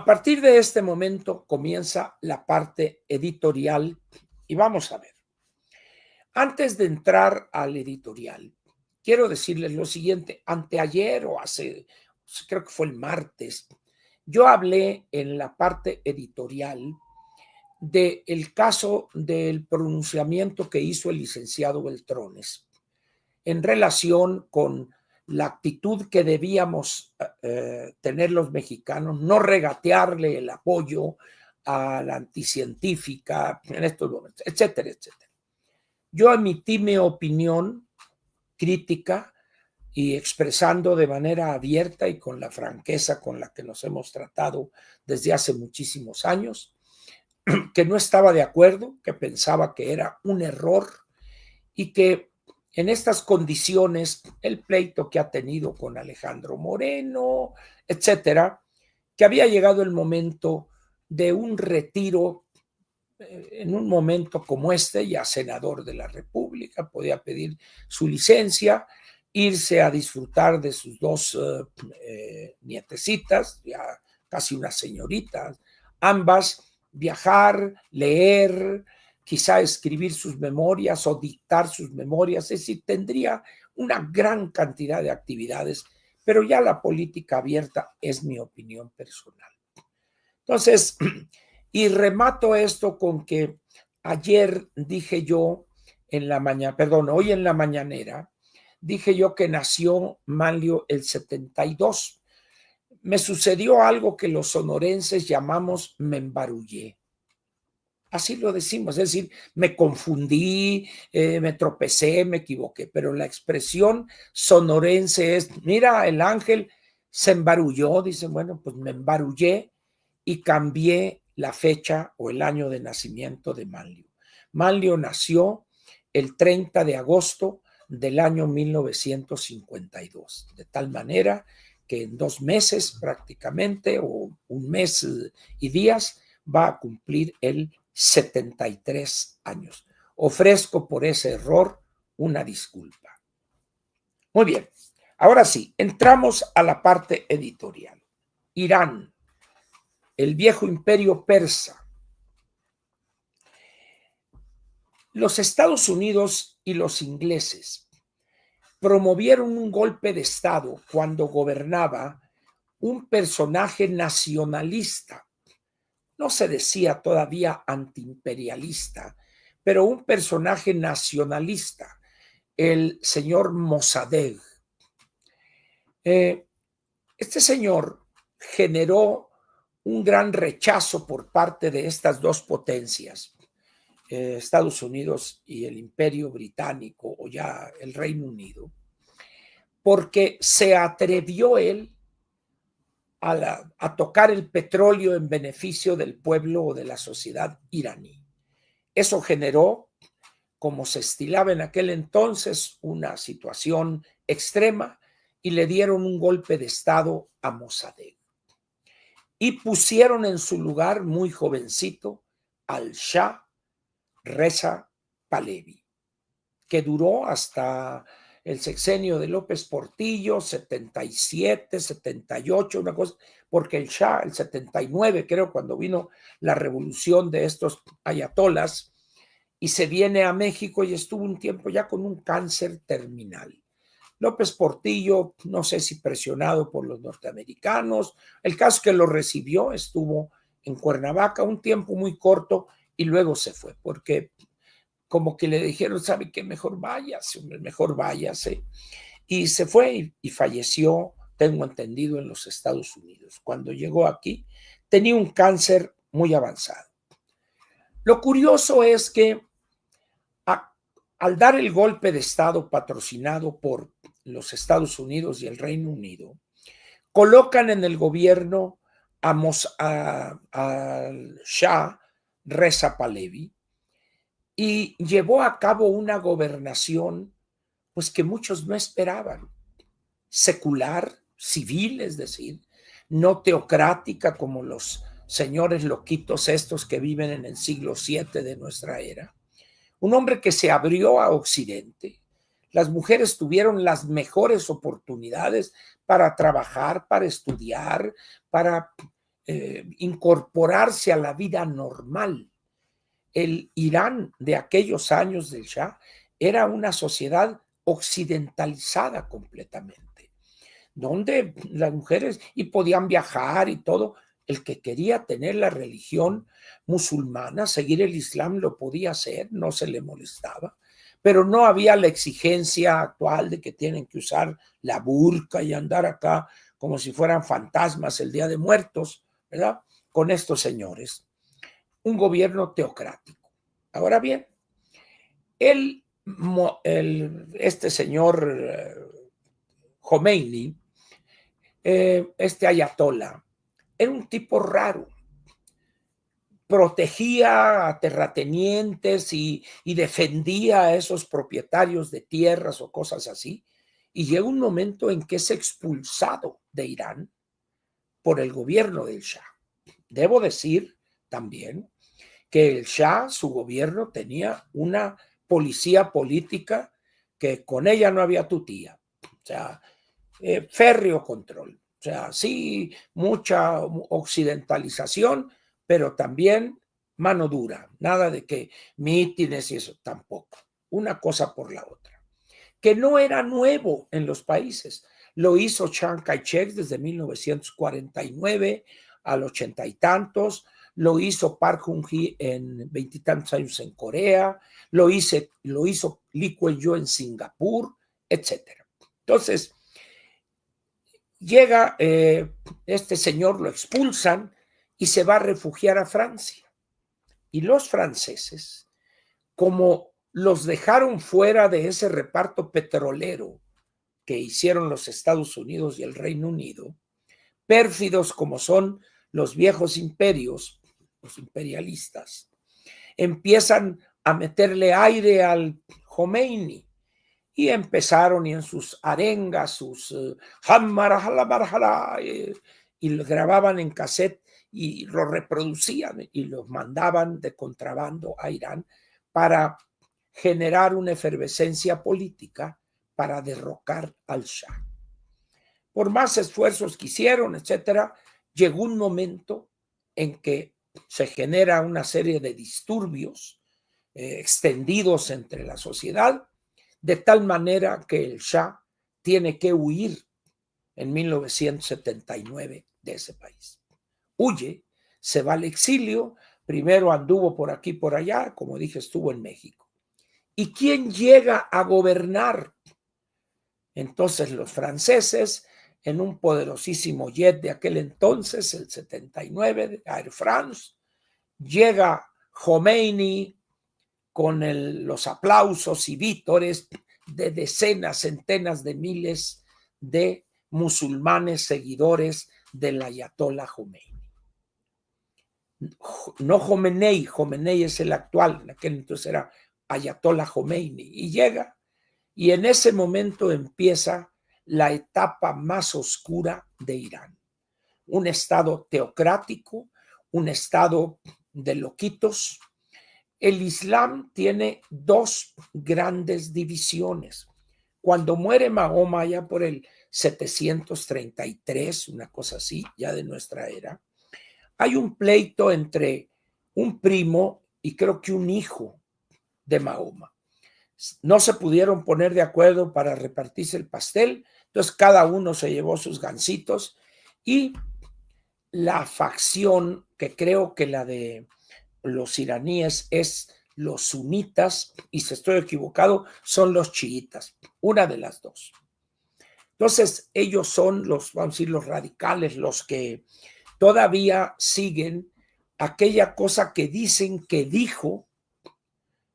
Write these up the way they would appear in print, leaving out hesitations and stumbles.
A partir de este momento comienza la parte editorial y vamos a ver. Antes de entrar al editorial, quiero decirles lo siguiente. Anteayer o creo que fue el martes, yo hablé en la parte editorial del caso del pronunciamiento que hizo el licenciado Beltrones en relación con la actitud que debíamos tener los mexicanos, no regatearle el apoyo a la anticientífica en estos momentos, etcétera, etcétera. Yo emití mi opinión crítica y expresando de manera abierta y con la franqueza con la que nos hemos tratado desde hace muchísimos años, que no estaba de acuerdo, que pensaba que era un error y que en estas condiciones, el pleito que ha tenido con Alejandro Moreno, etcétera, que había llegado el momento de un retiro en un momento como este, ya senador de la República, podía pedir su licencia, irse a disfrutar de sus dos nietecitas, ya casi unas señoritas, ambas, viajar, leer, quizá escribir sus memorias o dictar sus memorias, es decir, tendría una gran cantidad de actividades, pero ya la política abierta es mi opinión personal. Entonces, y remato esto con que ayer dije yo hoy en la mañanera, dije yo que nació Manlio el 72. Me sucedió algo que los sonorenses llamamos me embarullé. Así lo decimos, es decir, me confundí, me tropecé, me equivoqué, pero la expresión sonorense es, mira, el ángel se embarulló, dicen, bueno, pues me embarullé y cambié la fecha o el año de nacimiento de Manlio. Manlio nació el 30 de agosto del año 1952, de tal manera que en 2 meses prácticamente, o 1 mes y días, va a cumplir el 73 años. Ofrezco por ese error una disculpa. Muy bien, ahora sí, entramos a la parte editorial. Irán, el viejo imperio persa. Los Estados Unidos y los ingleses promovieron un golpe de Estado cuando gobernaba un personaje nacionalista. No se decía todavía antiimperialista, pero un personaje nacionalista, el señor Mossadegh. Este señor generó un gran rechazo por parte de estas dos potencias, Estados Unidos y el Imperio Británico, o ya el Reino Unido, porque se atrevió él a tocar el petróleo en beneficio del pueblo o de la sociedad iraní. Eso generó, como se estilaba en aquel entonces, una situación extrema y le dieron un golpe de Estado a Mossadegh. Y pusieron en su lugar, muy jovencito, al Shah Reza Pahlavi, que duró hasta el sexenio de López Portillo, 77, 78, una cosa, porque el Shah, el 79, creo, cuando vino la revolución de estos ayatolas, y se viene a México y estuvo un tiempo ya con un cáncer terminal. López Portillo, no sé si presionado por los norteamericanos, el caso que lo recibió, estuvo en Cuernavaca un tiempo muy corto y luego se fue, porque como que le dijeron, ¿sabe qué? Mejor váyase. Y se fue y falleció, tengo entendido, en los Estados Unidos. Cuando llegó aquí, tenía un cáncer muy avanzado. Lo curioso es que al dar el golpe de Estado patrocinado por los Estados Unidos y el Reino Unido, colocan en el gobierno al Shah Reza Pahlavi y llevó a cabo una gobernación pues que muchos no esperaban, secular, civil, es decir, no teocrática como los señores loquitos estos que viven en el siglo VII de nuestra era. Un hombre que se abrió a Occidente. Las mujeres tuvieron las mejores oportunidades para trabajar, para estudiar, para incorporarse a la vida normal. El Irán de aquellos años del Shah era una sociedad occidentalizada completamente, donde las mujeres y podían viajar y todo. El que quería tener la religión musulmana, seguir el Islam, lo podía hacer, no se le molestaba, pero no había la exigencia actual de que tienen que usar la burka y andar acá como si fueran fantasmas el Día de Muertos, ¿verdad? Con estos señores. Un gobierno teocrático. Ahora bien, este señor Khomeini, este ayatollah, era un tipo raro. Protegía a terratenientes y defendía a esos propietarios de tierras o cosas así. Y llega un momento en que es expulsado de Irán por el gobierno del Shah. Debo decir también que el Shah, su gobierno, tenía una policía política que con ella no había tutía. O sea, férreo control. O sea, sí, mucha occidentalización, pero también mano dura. Nada de que mítines y eso, tampoco. Una cosa por la otra. Que no era nuevo en los países. Lo hizo Chiang Kai-shek desde 1949 al 80 y tantos. Lo hizo Park Geun-hye en 20 y tantos años en Corea. Lo hizo Lee Kuan-yew en Singapur, etcétera. Entonces, llega este señor, lo expulsan y se va a refugiar a Francia. Y los franceses, como los dejaron fuera de ese reparto petrolero que hicieron los Estados Unidos y el Reino Unido, pérfidos como son los viejos imperios, los imperialistas, empiezan a meterle aire al Khomeini. Y empezaron y en sus arengas, sus y lo grababan en cassette y lo reproducían y los mandaban de contrabando a Irán para generar una efervescencia política para derrocar al Shah. Por más esfuerzos que hicieron, etcétera, llegó un momento en que se genera una serie de disturbios extendidos entre la sociedad, de tal manera que el Shah tiene que huir en 1979 de ese país. Huye, se va al exilio, primero anduvo por aquí, por allá, como dije, estuvo en México. ¿Y quién llega a gobernar? Entonces los franceses, en un poderosísimo jet de aquel entonces, el 79 de Air France, llega Khomeini con los aplausos y vítores de decenas, centenas de miles de musulmanes seguidores del ayatollah Khomeini. No Khomeini, Khomeini es el actual, en aquel entonces era ayatollah Khomeini, y llega, y en ese momento empieza la etapa más oscura de Irán. Un estado teocrático, un estado de loquitos. El Islam tiene dos grandes divisiones. Cuando muere Mahoma ya por el 733, una cosa así, ya de nuestra era, hay un pleito entre un primo y creo que un hijo de Mahoma. No se pudieron poner de acuerdo para repartirse el pastel, entonces cada uno se llevó sus gansitos y la facción, que creo que la de los iraníes es los sunitas, y si estoy equivocado, son los chiitas, una de las dos. Entonces, ellos son los, vamos a decir, los radicales, los que todavía siguen aquella cosa que dicen que dijo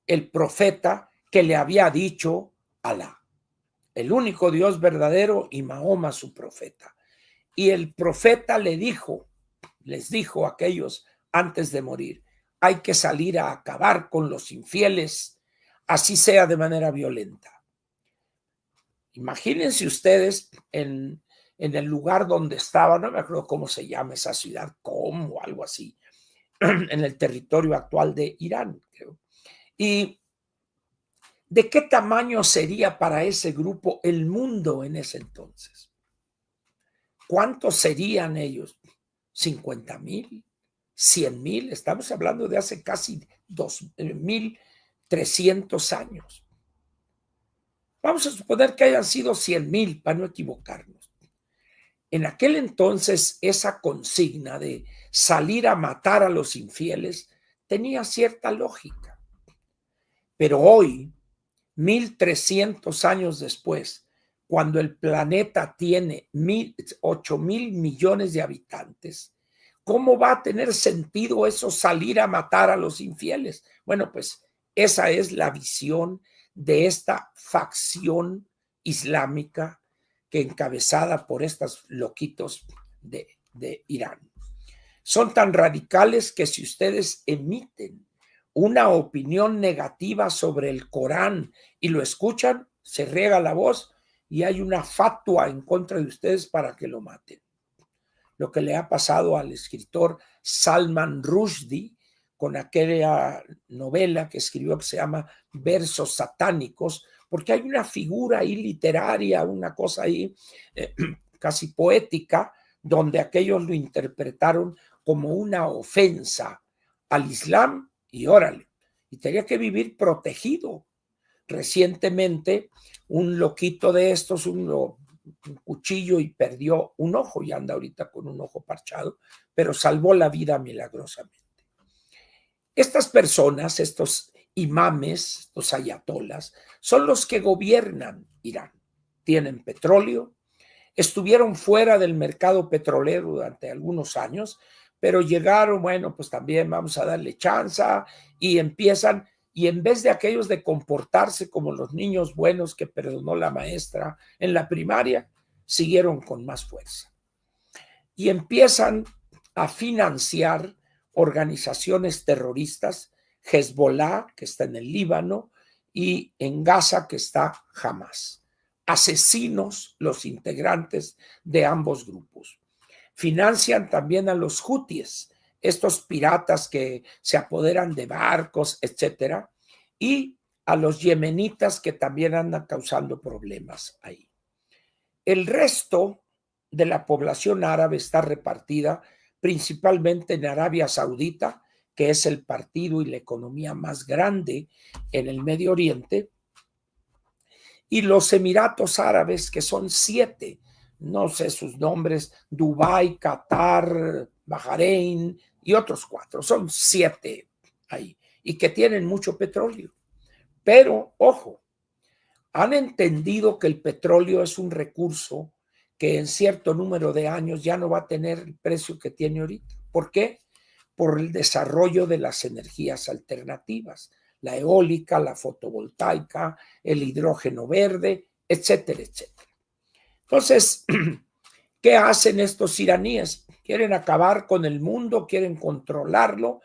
el profeta que le había dicho Alá, el único Dios verdadero y Mahoma su profeta. Y el profeta les dijo a aquellos antes de morir, hay que salir a acabar con los infieles, así sea de manera violenta. Imagínense ustedes en el lugar donde estaba, no me acuerdo cómo se llama esa ciudad, Qom o algo así, en el territorio actual de Irán, creo. Y ¿de qué tamaño sería para ese grupo el mundo en ese entonces? ¿Cuántos serían ellos? 50,000, 100,000, estamos hablando de hace casi 2,300 años. Vamos a suponer que hayan sido 100,000 para no equivocarnos. En aquel entonces, esa consigna de salir a matar a los infieles tenía cierta lógica. Pero hoy, 1,300 años después, cuando el planeta tiene 8,000 millones de habitantes, ¿cómo va a tener sentido eso, salir a matar a los infieles? Bueno, pues esa es la visión de esta facción islámica que encabezada por estos loquitos de Irán. Son tan radicales que si ustedes emiten una opinión negativa sobre el Corán y lo escuchan, se riega la voz y hay una fatua en contra de ustedes para que lo maten. Lo que le ha pasado al escritor Salman Rushdie con aquella novela que escribió que se llama Versos Satánicos, porque hay una figura ahí literaria, una cosa ahí casi poética, donde aquellos lo interpretaron como una ofensa al Islam y órale, y tenía que vivir protegido. Recientemente, un loquito de estos, un cuchillo y perdió un ojo y anda ahorita con un ojo parchado, pero salvó la vida milagrosamente. Estas personas, estos imames, estos ayatolas, son los que gobiernan Irán. Tienen petróleo, estuvieron fuera del mercado petrolero durante algunos años, pero llegaron, bueno, pues también vamos a darle chance y empiezan, y en vez de aquellos de comportarse como los niños buenos que perdonó la maestra en la primaria, siguieron con más fuerza. Y empiezan a financiar organizaciones terroristas, Hezbollah, que está en el Líbano, y en Gaza, que está Hamas. Asesinos los integrantes de ambos grupos. Financian también a los hutíes, estos piratas que se apoderan de barcos, etcétera, y a los yemenitas que también andan causando problemas ahí. El resto de la población árabe está repartida principalmente en Arabia Saudita, que es el partido y la economía más grande en el Medio Oriente, y los Emiratos Árabes, que son 7, no sé sus nombres, Dubái, Qatar, Bahrein y otros 4, son 7 ahí, y que tienen mucho petróleo. Pero, ojo, han entendido que el petróleo es un recurso que en cierto número de años ya no va a tener el precio que tiene ahorita. ¿Por qué? Por el desarrollo de las energías alternativas, la eólica, la fotovoltaica, el hidrógeno verde, etcétera, etcétera. Entonces, ¿qué hacen estos iraníes? Quieren acabar con el mundo, quieren controlarlo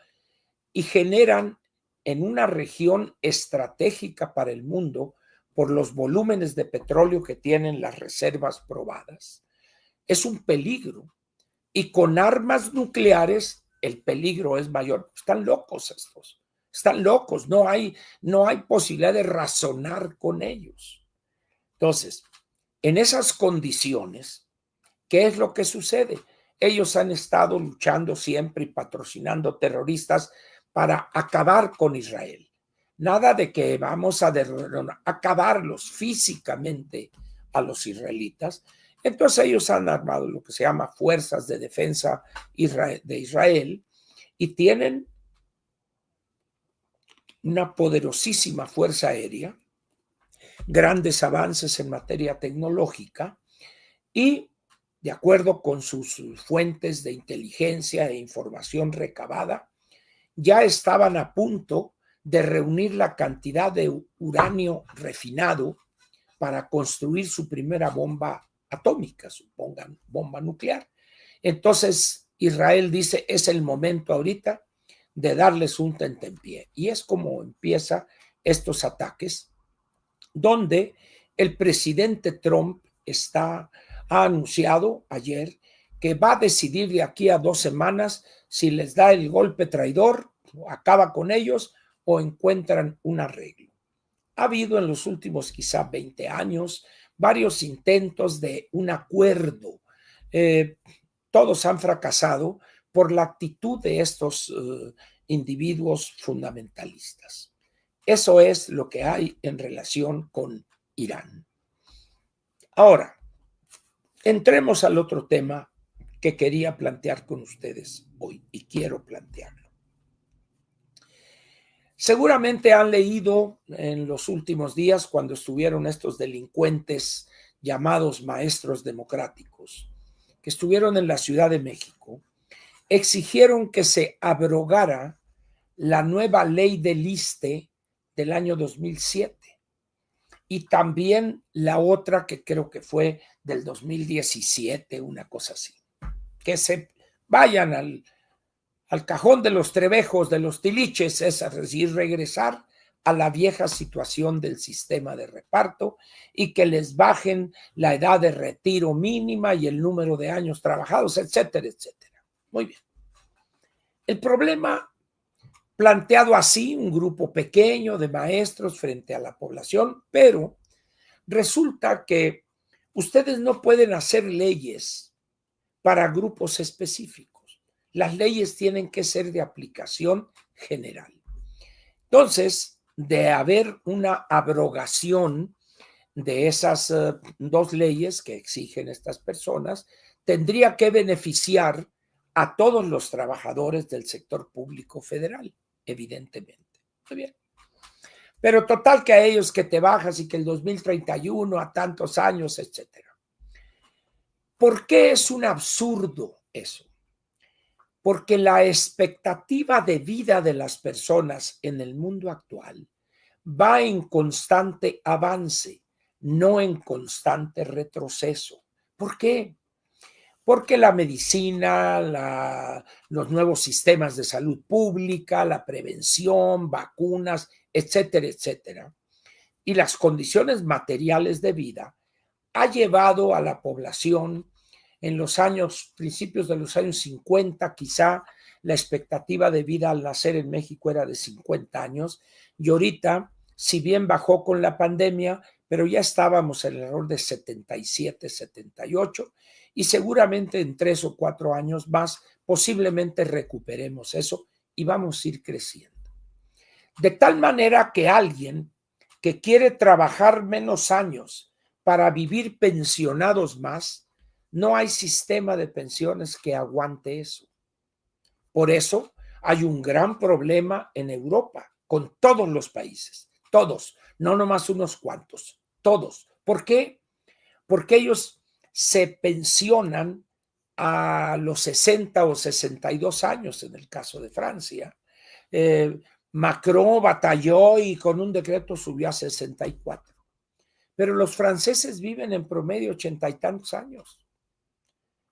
y generan en una región estratégica para el mundo por los volúmenes de petróleo que tienen las reservas probadas. Es un peligro. Y con armas nucleares el peligro es mayor. Están locos estos. Están locos. No hay posibilidad de razonar con ellos. Entonces, en esas condiciones, ¿qué es lo que sucede? Ellos han estado luchando siempre y patrocinando terroristas para acabar con Israel. Nada de que vamos a acabarlos físicamente a los israelitas. Entonces ellos han armado lo que se llama Fuerzas de Defensa de Israel y tienen una poderosísima fuerza aérea, grandes avances en materia tecnológica y, de acuerdo con sus fuentes de inteligencia e información recabada, ya estaban a punto de reunir la cantidad de uranio refinado para construir su primera bomba atómica, supongan, bomba nuclear. Entonces Israel dice, es el momento ahorita de darles un tentempié. Y es como empieza estos ataques, donde el presidente Trump ha anunciado ayer que va a decidir de aquí a 2 semanas si les da el golpe traidor, acaba con ellos o encuentran un arreglo. Ha habido en los últimos quizá 20 años varios intentos de un acuerdo. todos han fracasado por la actitud de estos individuos fundamentalistas. Eso es lo que hay en relación con Irán. Ahora, entremos al otro tema que quería plantear con ustedes hoy y quiero plantearlo. Seguramente han leído en los últimos días, cuando estuvieron estos delincuentes llamados maestros democráticos, que estuvieron en la Ciudad de México, exigieron que se abrogara la nueva ley del ISSSTE del año 2007 y también la otra que creo que fue del 2017, una cosa así. Que se vayan al cajón de los trebejos, de los tiliches, es decir, regresar a la vieja situación del sistema de reparto y que les bajen la edad de retiro mínima y el número de años trabajados, etcétera, etcétera. Muy bien. El problema planteado así, un grupo pequeño de maestros frente a la población, pero resulta que ustedes no pueden hacer leyes para grupos específicos. Las leyes tienen que ser de aplicación general. Entonces, de haber una abrogación de esas dos leyes que exigen estas personas, tendría que beneficiar a todos los trabajadores del sector público federal, evidentemente. Muy bien. Pero total que a ellos que te bajas y que el 2031 a tantos años, etcétera. ¿Por qué es un absurdo eso? Porque la expectativa de vida de las personas en el mundo actual va en constante avance, no en constante retroceso. ¿Por qué? Porque la medicina, los nuevos sistemas de salud pública, la prevención, vacunas, etcétera, etcétera, y las condiciones materiales de vida ha llevado a la población en los principios de los años 50, quizá la expectativa de vida al nacer en México era de 50 años, y ahorita, si bien bajó con la pandemia, pero ya estábamos en el error de 77, 78, y seguramente en 3 o 4 años más posiblemente recuperemos eso y vamos a ir creciendo. De tal manera que alguien que quiere trabajar menos años para vivir pensionados más, no hay sistema de pensiones que aguante eso. Por eso hay un gran problema en Europa con todos los países, todos, no nomás unos cuantos, todos. ¿Por qué? Porque ellos se pensionan a los 60 o 62 años en el caso de Francia. Macron batalló y con un decreto subió a 64. Pero los franceses viven en promedio 80 y tantos años.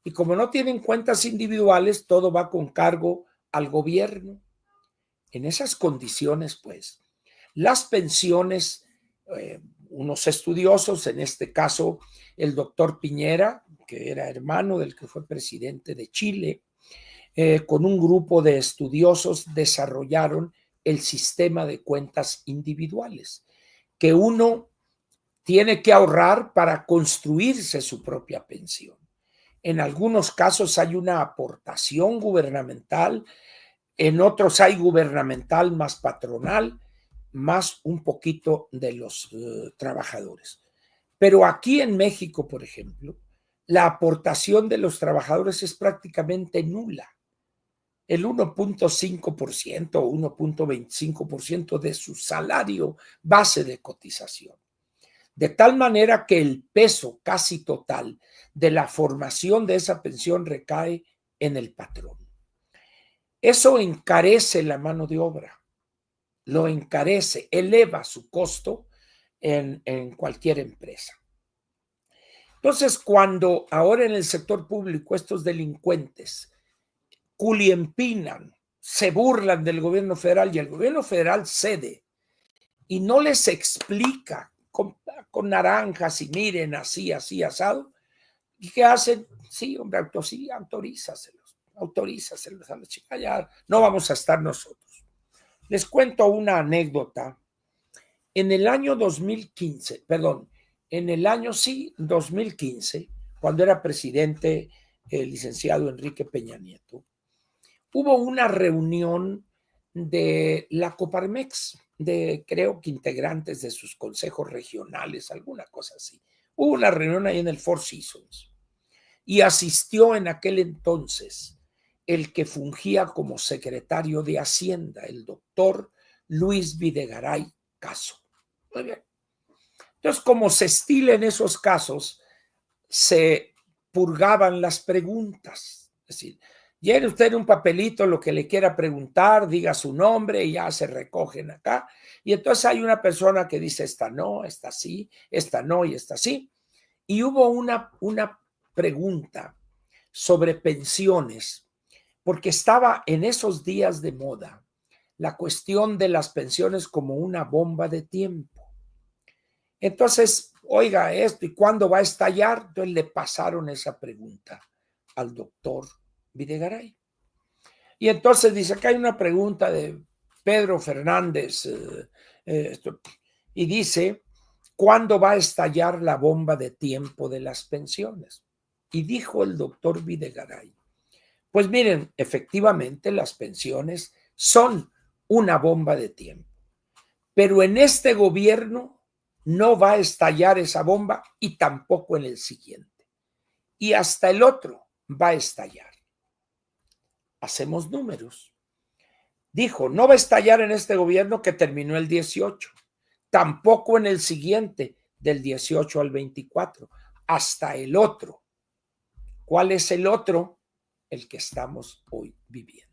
Y como no tienen cuentas individuales, todo va con cargo al gobierno. En esas condiciones, pues, las pensiones, unos estudiosos, en este caso el doctor Piñera, que era hermano del que fue presidente de Chile, con un grupo de estudiosos desarrollaron el sistema de cuentas individuales, que uno tiene que ahorrar para construirse su propia pensión. En algunos casos hay una aportación gubernamental, en otros hay gubernamental más patronal, más un poquito de los trabajadores. Pero aquí en México, por ejemplo, la aportación de los trabajadores es prácticamente nula. El 1.5% o 1.25% de su salario base de cotización. De tal manera que el peso casi total de la formación de esa pensión recae en el patrón. Eso encarece la mano de obra, lo encarece, eleva su costo en cualquier empresa. Entonces, cuando ahora en el sector público estos delincuentes culiempinan, se burlan del gobierno federal y el gobierno federal cede y no les explica con naranjas y miren así, así, asado, ¿y qué hacen? Sí, hombre, sí, autorízaselos a la chica, ya no vamos a estar nosotros. Les cuento una anécdota. En el año 2015, cuando era presidente el licenciado Enrique Peña Nieto, hubo una reunión de la Coparmex, de creo que integrantes de sus consejos regionales, alguna cosa así. Hubo una reunión ahí en el Four Seasons y asistió en aquel entonces el que fungía como secretario de Hacienda, el doctor Luis Videgaray Caso. Muy bien. Entonces, como se estila en esos casos, se purgaban las preguntas. Es decir, llene usted en un papelito lo que le quiera preguntar, diga su nombre y ya se recogen acá. Y entonces hay una persona que dice esta no, esta sí, esta no y esta sí. Y hubo una pregunta sobre pensiones, porque estaba en esos días de moda la cuestión de las pensiones como una bomba de tiempo. Entonces, oiga esto, ¿y cuándo va a estallar? Entonces le pasaron esa pregunta al doctor Videgaray. Y entonces dice que hay una pregunta de Pedro Fernández y dice, ¿cuándo va a estallar la bomba de tiempo de las pensiones? Y dijo el doctor Videgaray, pues miren, efectivamente las pensiones son una bomba de tiempo, pero en este gobierno no va a estallar esa bomba y tampoco en el siguiente. Y hasta el otro va a estallar. Hacemos números. Dijo, no va a estallar en este gobierno que terminó el 18, tampoco en el siguiente, del 18 al 24, hasta el otro. ¿Cuál es el otro? El que estamos hoy viviendo.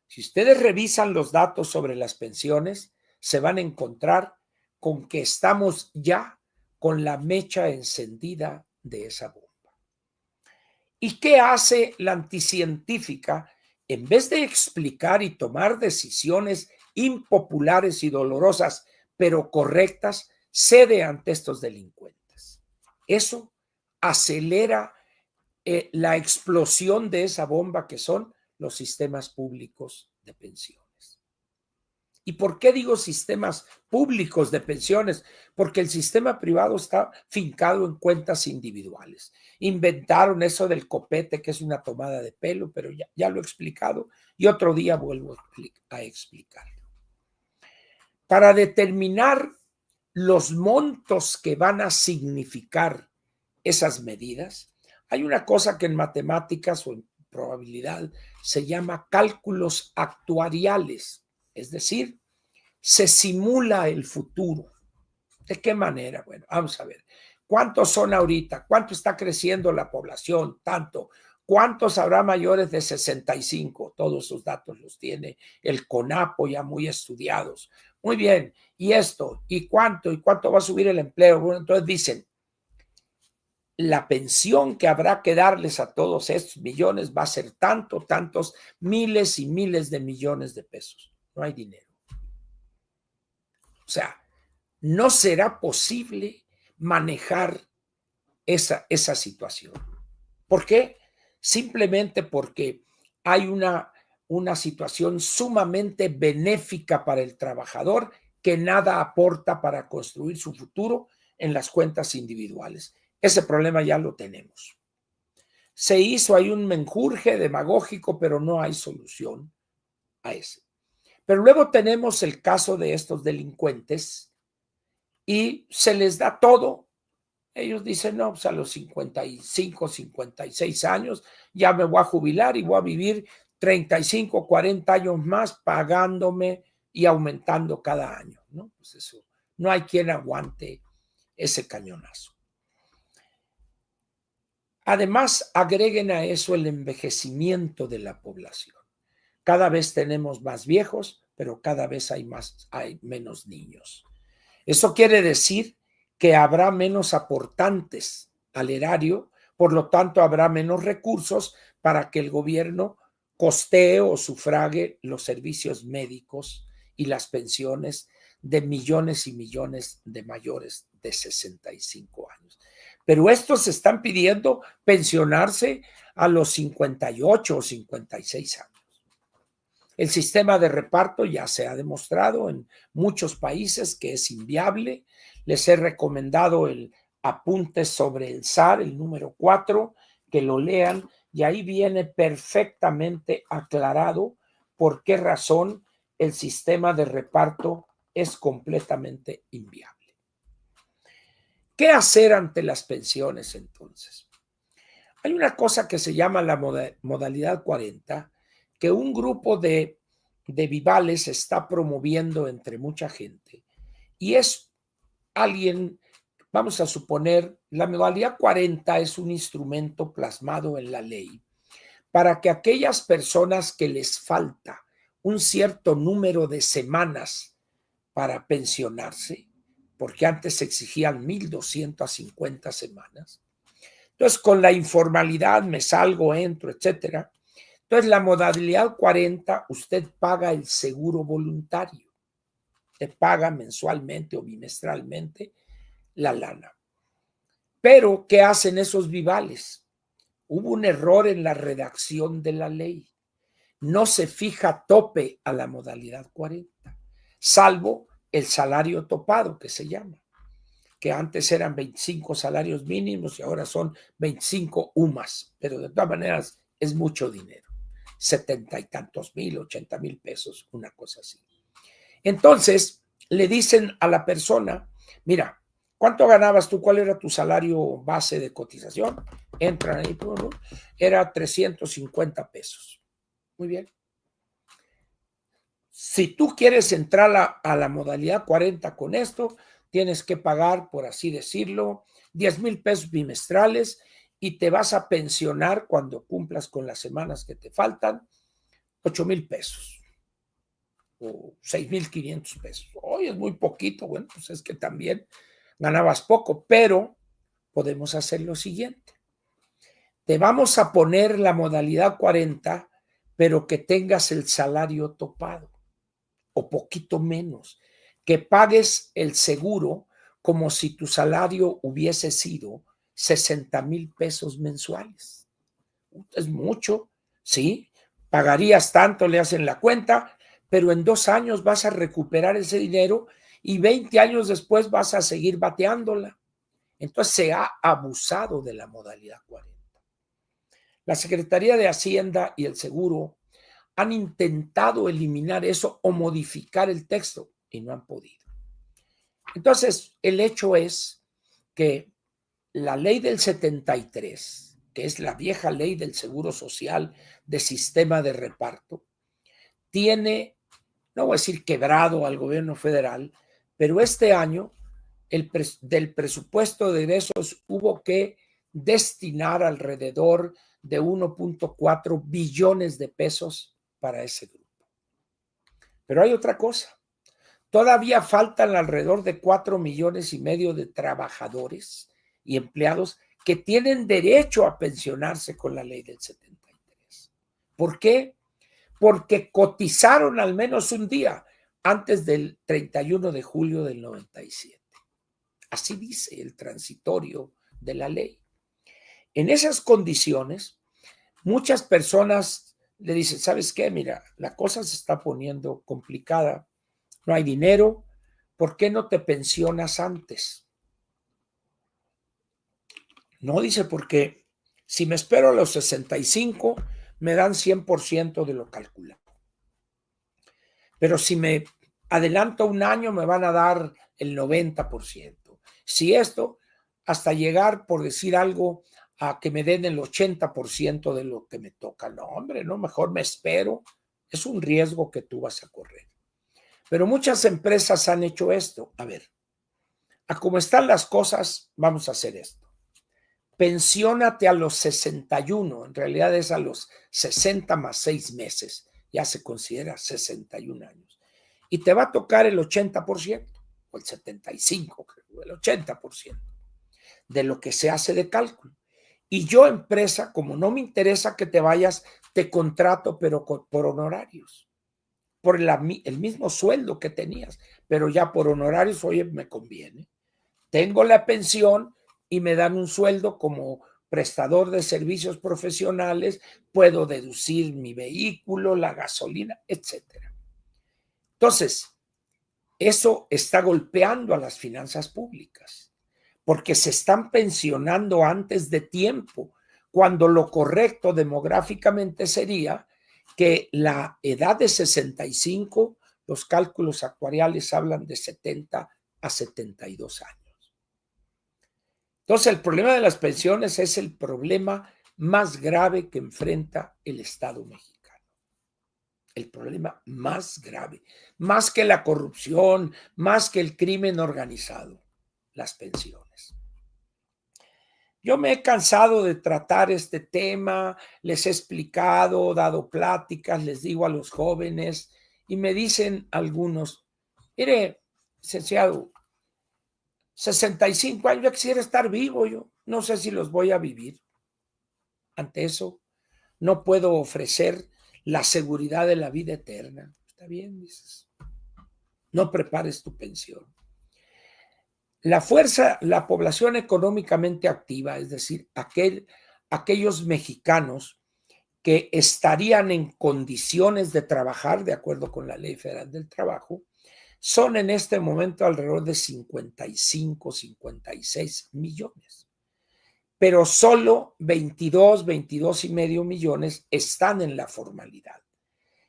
Si ustedes revisan los datos sobre las pensiones, se van a encontrar con que estamos ya con la mecha encendida de esa bomba. ¿Y qué hace la anticientífica? En vez de explicar y tomar decisiones impopulares y dolorosas, pero correctas, cede ante estos delincuentes. Eso acelera la explosión de esa bomba que son los sistemas públicos de pensiones. ¿Y por qué digo sistemas públicos de pensiones? Porque el sistema privado está fincado en cuentas individuales. Inventaron eso del copete, que es una tomada de pelo, pero ya lo he explicado y otro día vuelvo a explicarlo. Para determinar los montos que van a significar esas medidas, hay una cosa que en matemáticas o en probabilidad se llama cálculos actuariales, es decir, se simula el futuro. ¿De qué manera? Bueno, vamos a ver. ¿Cuántos son ahorita? ¿Cuánto está creciendo la población? Tanto. ¿Cuántos habrá mayores de 65? Todos esos datos los tiene el CONAPO ya muy estudiados. Muy bien. ¿Y esto? ¿Y cuánto? ¿Y cuánto va a subir el empleo? Bueno, entonces dicen, la pensión que habrá que darles a todos estos millones va a ser tantos miles y miles de millones de pesos. No hay dinero. O sea, no será posible manejar esa situación. ¿Por qué? Simplemente porque hay una situación sumamente benéfica para el trabajador que nada aporta para construir su futuro en las cuentas individuales. Ese problema ya lo tenemos. Se hizo ahí un menjurje demagógico, pero no hay solución a ese. Pero luego tenemos el caso de estos delincuentes y se les da todo. Ellos dicen, no, pues a los 55, 56 años ya me voy a jubilar y voy a vivir 35, 40 años más pagándome y aumentando cada año, ¿no? Pues eso, no hay quien aguante ese cañonazo. Además, agreguen a eso el envejecimiento de la población. Cada vez tenemos más viejos, pero cada vez hay menos niños. Eso quiere decir que habrá menos aportantes al erario, por lo tanto habrá menos recursos para que el gobierno costee o sufrague los servicios médicos y las pensiones de millones y millones de mayores de 65 años. Pero estos están pidiendo pensionarse a los 58 o 56 años. El sistema de reparto ya se ha demostrado en muchos países que es inviable. Les he recomendado el apunte sobre el SAR, el número 4, que lo lean y ahí viene perfectamente aclarado por qué razón el sistema de reparto es completamente inviable. ¿Qué hacer ante las pensiones entonces? Hay una cosa que se llama la modalidad 40, que un grupo de vivales está promoviendo entre mucha gente. Y es alguien, vamos a suponer, la modalidad 40 es un instrumento plasmado en la ley para que aquellas personas que les falta un cierto número de semanas para pensionarse, porque antes se exigían 1,250 semanas. Entonces, con la informalidad me salgo, entro, etcétera. Entonces, la modalidad 40, usted paga el seguro voluntario. Te paga mensualmente o bimestralmente la lana. Pero, ¿qué hacen esos vivales? Hubo un error en la redacción de la ley. No se fija tope a la modalidad 40, salvo el salario topado, que se llama, que antes eran 25 salarios mínimos y ahora son 25 UMAS, pero de todas maneras es mucho dinero, 70 y tantos mil, 80 mil pesos, una cosa así. Entonces le dicen a la persona, mira, ¿cuánto ganabas tú? ¿Cuál era tu salario base de cotización? Entran ahí, ¿no? Era 350 pesos. Muy bien. Si tú quieres entrar a la modalidad 40 con esto, tienes que pagar, por así decirlo, 10,000 pesos bimestrales y te vas a pensionar cuando cumplas con las semanas que te faltan, 8,000 pesos o 6,500 pesos. Hoy es muy poquito, bueno, pues es que también ganabas poco, pero podemos hacer lo siguiente. Te vamos a poner la modalidad 40, pero que tengas el salario topado o poquito menos, que pagues el seguro como si tu salario hubiese sido 60,000 pesos mensuales. Es mucho, ¿sí? Pagarías tanto, le hacen la cuenta, pero en 2 años vas a recuperar ese dinero y 20 años después vas a seguir bateándola. Entonces se ha abusado de la modalidad 40. La Secretaría de Hacienda y el Seguro han intentado eliminar eso o modificar el texto y no han podido. Entonces, el hecho es que la ley del 73, que es la vieja ley del Seguro Social de sistema de reparto, tiene, no voy a decir quebrado al gobierno federal, pero este año del presupuesto de egresos hubo que destinar alrededor de 1.4 billones de pesos para ese grupo. Pero hay otra cosa. Todavía faltan alrededor de 4,5 millones de trabajadores y empleados que tienen derecho a pensionarse con la ley del 73. ¿Por qué? Porque cotizaron al menos un día antes del 31 de julio del 97. Así dice el transitorio de la ley. En esas condiciones, muchas personas le dicen, ¿sabes qué? Mira, la cosa se está poniendo complicada, no hay dinero, ¿por qué no te pensionas antes? No, dice, porque si me espero a los 65, me dan 100% de lo calculado. Pero si me adelanto un año, me van a dar el 90%. Si esto, hasta llegar, por decir algo, a que me den el 80% de lo que me toca. No, hombre, no, mejor me espero. Es un riesgo que tú vas a correr. Pero muchas empresas han hecho esto. A ver, a cómo están las cosas, vamos a hacer esto. Pensiónate a los 61, en realidad es a los 60 más 6 meses, ya se considera 61 años. Y te va a tocar el 80%, o el 75%, el 80% de lo que se hace de cálculo. Y yo, empresa, como no me interesa que te vayas, te contrato, pero por honorarios, por el mismo sueldo que tenías, pero ya por honorarios, oye, me conviene. Tengo la pensión y me dan un sueldo como prestador de servicios profesionales, puedo deducir mi vehículo, la gasolina, etcétera. Entonces, eso está golpeando a las finanzas públicas, porque se están pensionando antes de tiempo, cuando lo correcto demográficamente sería que la edad de 65, los cálculos actuariales hablan de 70 a 72 años. Entonces, el problema de las pensiones es el problema más grave que enfrenta el Estado mexicano. El problema más grave, más que la corrupción, más que el crimen organizado, las pensiones. Yo me he cansado de tratar este tema, les he explicado, dado pláticas, les digo a los jóvenes y me dicen algunos, mire, licenciado, 65 años, ya quisiera estar vivo yo, no sé si los voy a vivir. Ante eso, no puedo ofrecer la seguridad de la vida eterna. Está bien, dices, no prepares tu pensión. La población económicamente activa, es decir, aquellos mexicanos que estarían en condiciones de trabajar de acuerdo con la Ley Federal del Trabajo, son en este momento alrededor de 55, 56 millones. Pero solo 22 y medio millones están en la formalidad.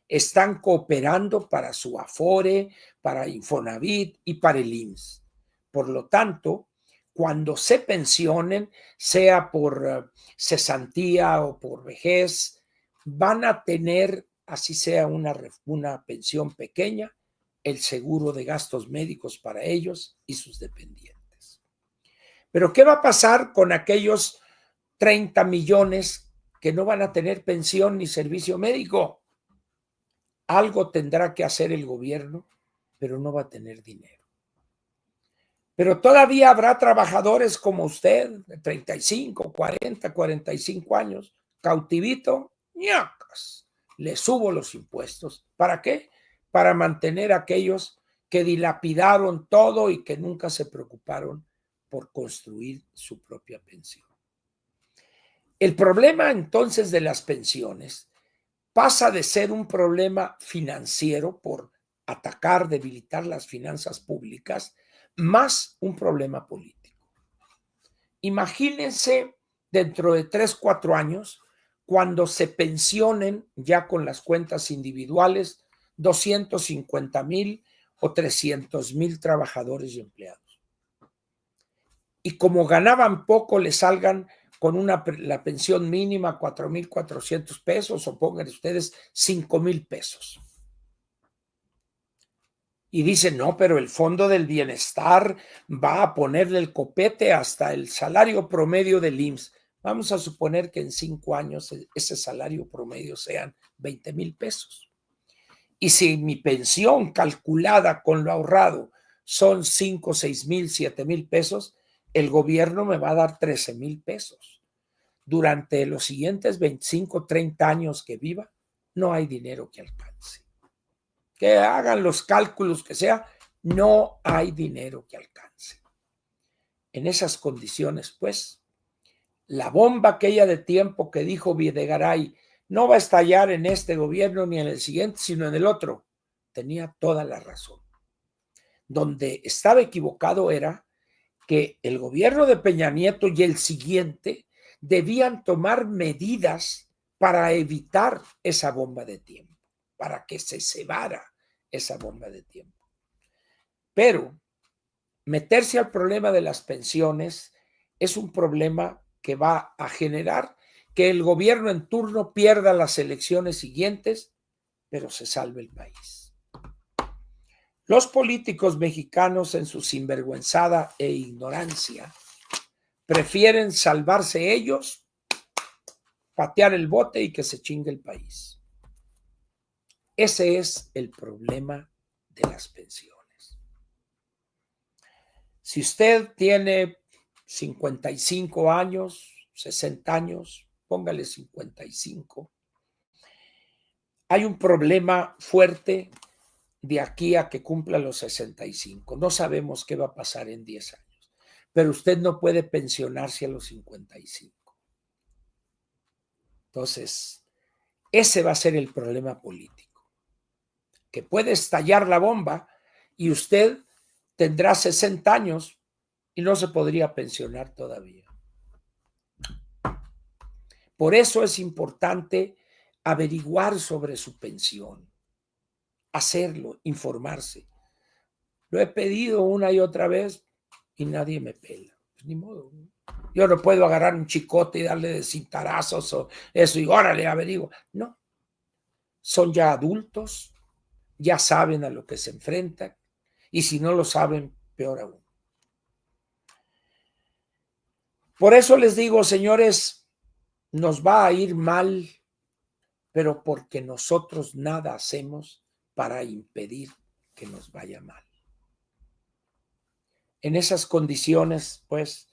Están cooperando para su Afore, para Infonavit y para el IMSS. Por lo tanto, cuando se pensionen, sea por cesantía o por vejez, van a tener, así sea una pensión pequeña, el seguro de gastos médicos para ellos y sus dependientes. Pero ¿qué va a pasar con aquellos 30 millones que no van a tener pensión ni servicio médico? Algo tendrá que hacer el gobierno, pero no va a tener dinero. Pero todavía habrá trabajadores como usted, de 35, 40, 45 años, cautivito, ñacas, le subo los impuestos. ¿Para qué? Para mantener a aquellos que dilapidaron todo y que nunca se preocuparon por construir su propia pensión. El problema entonces de las pensiones pasa de ser un problema financiero por atacar, debilitar las finanzas públicas, más un problema político. Imagínense dentro de 3, 4 años, cuando se pensionen ya con las cuentas individuales 250,000 o 300,000 trabajadores y empleados. Y como ganaban poco, les salgan con la pensión mínima 4,400 pesos o pongan ustedes 5,000 pesos. Y dicen, no, pero el Fondo del Bienestar va a ponerle el copete hasta el salario promedio del IMSS. Vamos a suponer que en 5 años ese salario promedio sean 20,000 pesos. Y si mi pensión calculada con lo ahorrado son 5, 6,000, 7,000 pesos, el gobierno me va a dar 13,000 pesos. Durante los siguientes 25, 30 años que viva, no hay dinero que alcance. Que hagan los cálculos que sea, no hay dinero que alcance. En esas condiciones, pues, la bomba aquella de tiempo que dijo Videgaray no va a estallar en este gobierno ni en el siguiente, sino en el otro. Tenía toda la razón. Donde estaba equivocado era que el gobierno de Peña Nieto y el siguiente debían tomar medidas para evitar esa bomba de tiempo, para que se cebara esa bomba de tiempo. Pero meterse al problema de las pensiones es un problema que va a generar que el gobierno en turno pierda las elecciones siguientes, pero se salve el país. Los políticos mexicanos, en su sinvergüenzada e ignorancia, prefieren salvarse ellos, patear el bote y que se chingue el país. Ese es el problema de las pensiones. Si usted tiene 55 años, 60 años, póngale 55, hay un problema fuerte de aquí a que cumpla los 65. No sabemos qué va a pasar en 10 años, pero usted no puede pensionarse a los 55. Entonces, ese va a ser el problema político, que puede estallar la bomba y usted tendrá 60 años y no se podría pensionar todavía. Por eso es importante averiguar sobre su pensión, hacerlo, informarse. Lo he pedido una y otra vez y nadie me pela. Pues ni modo. Yo no puedo agarrar un chicote y darle de cintarazos o eso y órale, averiguo. No, son ya adultos, ya saben a lo que se enfrentan y si no lo saben, peor aún. Por eso les digo, señores, nos va a ir mal, pero porque nosotros nada hacemos para impedir que nos vaya mal. En esas condiciones, pues,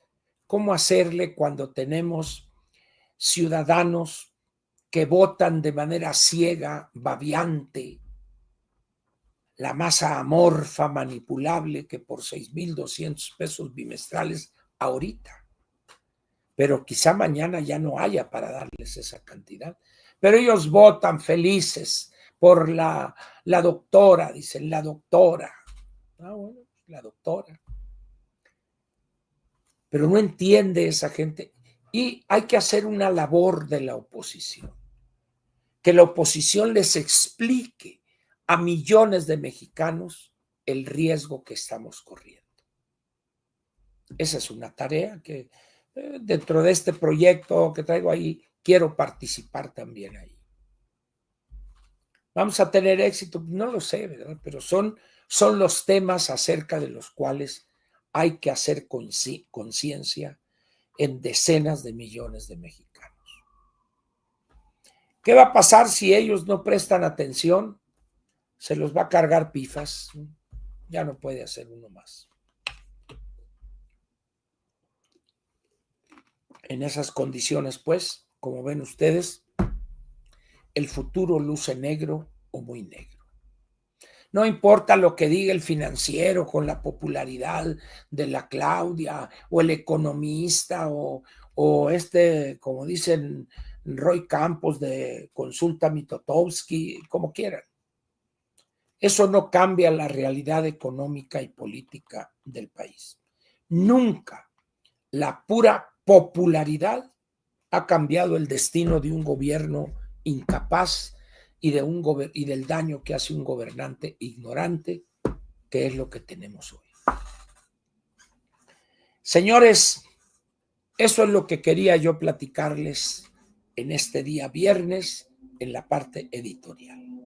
¿cómo hacerle cuando tenemos ciudadanos que votan de manera ciega, babiante, la masa amorfa manipulable que por 6,200 pesos bimestrales ahorita? Pero quizá mañana ya no haya para darles esa cantidad. Pero ellos votan felices por la doctora, dicen, la doctora. Ah, bueno, la doctora. Pero no entiende esa gente. Y hay que hacer una labor de la oposición. Que la oposición les explique a millones de mexicanos el riesgo que estamos corriendo. Esa es una tarea que dentro de este proyecto que traigo ahí, quiero participar también ahí. ¿Vamos a tener éxito? No lo sé, ¿verdad? Pero son los temas acerca de los cuales hay que hacer conciencia en decenas de millones de mexicanos. ¿Qué va a pasar si ellos no prestan atención? Se los va a cargar pifas. Ya no puede hacer uno más. En esas condiciones, pues, como ven ustedes, el futuro luce negro o muy negro. No importa lo que diga el financiero con la popularidad de la Claudia o el economista o como dicen, Roy Campos de Consulta Mitotowski, como quieran. Eso no cambia la realidad económica y política del país. Nunca la pura popularidad ha cambiado el destino de un gobierno incapaz y del daño que hace un gobernante ignorante, que es lo que tenemos hoy. Señores, eso es lo que quería yo platicarles en este día viernes en la parte editorial.